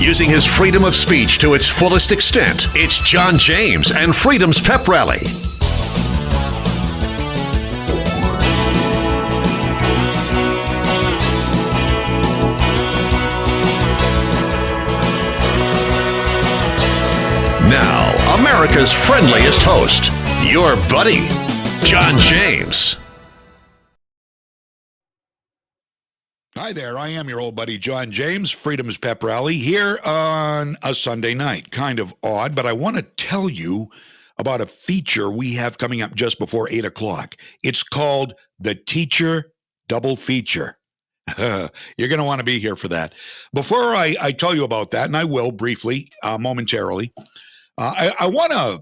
using his freedom of speech to its fullest extent. It's John James and Freedom's Pep Rally. Now, America's friendliest host, your buddy, John James. Hi there, I am your old buddy John James, Freedom's Pep Rally, here on a Sunday night. Kind of odd, but I want to tell you about a feature we have coming up just before 8 o'clock. It's called the Teacher Double Feature. You're going to want to be here for that. Before I tell you about that, and I will briefly, momentarily, I want to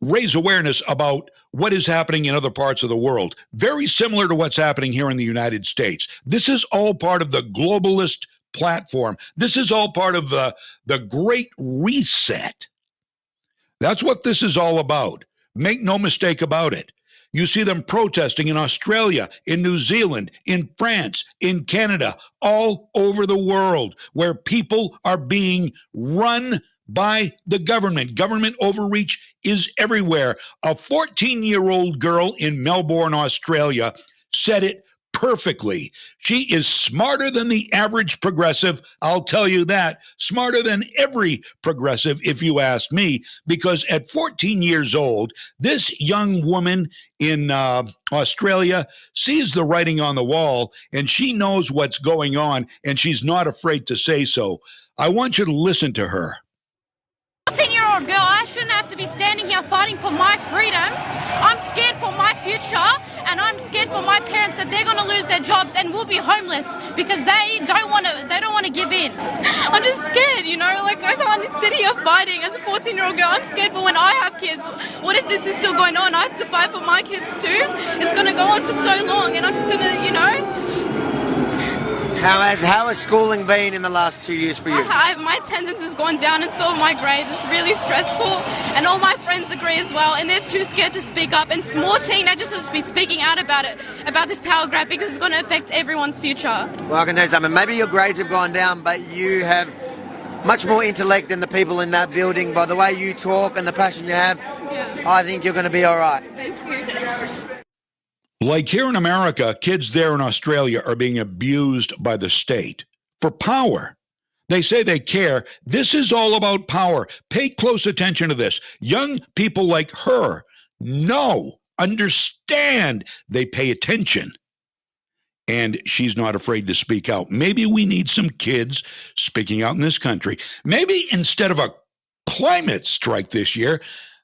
raise awareness about what is happening in other parts of the world. Very similar to what's happening here in the United States. This is all part of the globalist platform. This is all part of the Great Reset. That's what this is all about. Make no mistake about it. You see them protesting in Australia, in New Zealand, in France, in Canada, all over the world, where people are being run by the government. Government overreach is everywhere. A 14-year-old girl in Melbourne, Australia, said it perfectly. She is smarter than the average progressive, I'll tell you that. Smarter than every progressive, if you ask me, because at 14 years old, this young woman in Australia sees the writing on the wall, and she knows what's going on, and she's not afraid to say so. I want you to listen to her. 14-year-old girl, I shouldn't have to be standing here fighting for my freedoms. I'm scared for my future, and I'm scared for my parents that they're going to lose their jobs and we'll be homeless because they don't want to give in. I'm just scared, I don't want to sit here fighting as a 14-year-old girl. I'm scared for when I have kids. What if this is still going on? I have to fight for my kids too. It's going to go on for so long, and I'm just going to, How has schooling been in the last 2 years for you? My attendance has gone down and so have my grades. It's really stressful, and all my friends agree as well, and they're too scared to speak up, and more teenagers should be speaking out about it, about this power grab, because it's going to affect everyone's future. Well, I can tell you something. Maybe your grades have gone down, but you have much more intellect than the people in that building. By the way you talk and the passion you have, yeah. I think you're going to be all right. Thank you. Like here in America, kids there in Australia are being abused by the state for power. They say they care. This is all about power. Pay close attention to this. Young people like her understand, they pay attention. And she's not afraid to speak out. Maybe we need some kids speaking out in this country. Maybe instead of a climate strike this year,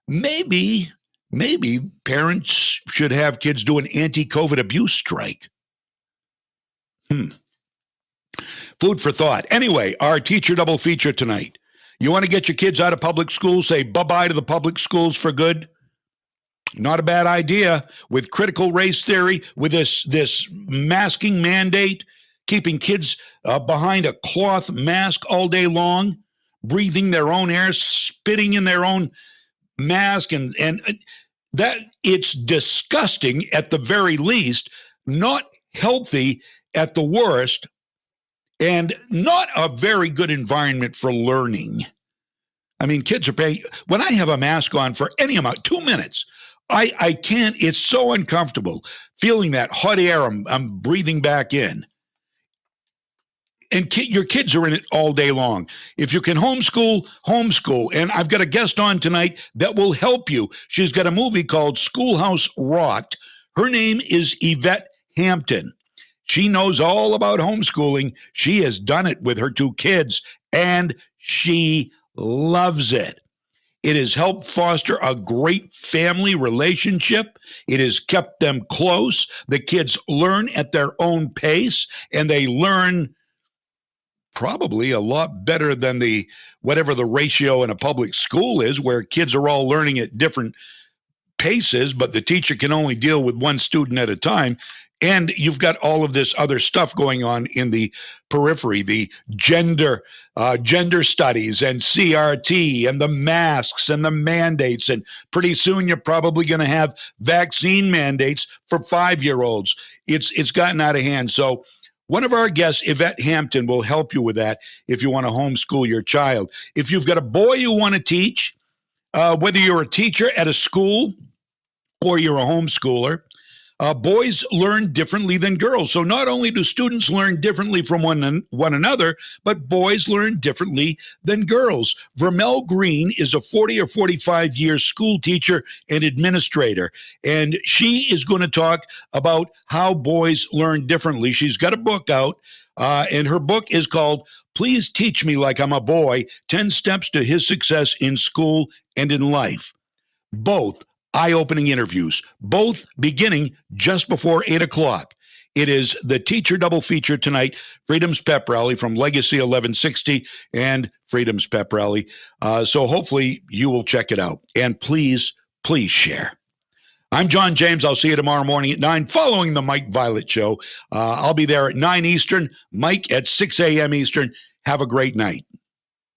maybe parents should have kids do an anti-COVID abuse strike. Food for thought. Anyway, our Teacher Double Feature tonight. You want to get your kids out of public schools, say bye-bye to the public schools for good? Not a bad idea. With critical race theory, with this masking mandate, keeping kids behind a cloth mask all day long, breathing their own air, spitting in their own mask, and that it's disgusting at the very least, not healthy at the worst, and not a very good environment for learning. I mean, kids are paying. When I have a mask on for any amount, 2 minutes, I can't. It's so uncomfortable feeling that hot air I'm breathing back in. And your kids are in it all day long. If you can homeschool, homeschool. And I've got a guest on tonight that will help you. She's got a movie called Schoolhouse Rocked. Her name is Yvette Hampton. She knows all about homeschooling. She has done it with her 2 kids, and she loves it. It has helped foster a great family relationship. It has kept them close. The kids learn at their own pace, and they learn probably a lot better than whatever the ratio in a public school is, where kids are all learning at different paces, but the teacher can only deal with one student at a time. And you've got all of this other stuff going on in the periphery, the gender studies and CRT and the masks and the mandates. And pretty soon you're probably going to have vaccine mandates for 5-year-olds. It's gotten out of hand. So One of our guests, Yvette Hampton, will help you with that if you want to homeschool your child. If you've got a boy you want to teach, whether you're a teacher at a school or you're a homeschooler, boys learn differently than girls. So not only do students learn differently from one another, but boys learn differently than girls. Vermel Green is a 40 or 45-year school teacher and administrator, and she is going to talk about how boys learn differently. She's got a book out, and her book is called Please Teach Me Like I'm a Boy, 10 Steps to His Success in School and in Life. Both eye-opening interviews, both beginning just before 8 o'clock. It is the teacher double feature tonight, Freedom's Pep Rally from Legacy 1160 and Freedom's Pep Rally. So hopefully you will check it out. And please share. I'm John James. I'll see you tomorrow morning at 9 following the Mike Violet Show. I'll be there at 9 Eastern, Mike at 6 a.m. Eastern. Have a great night.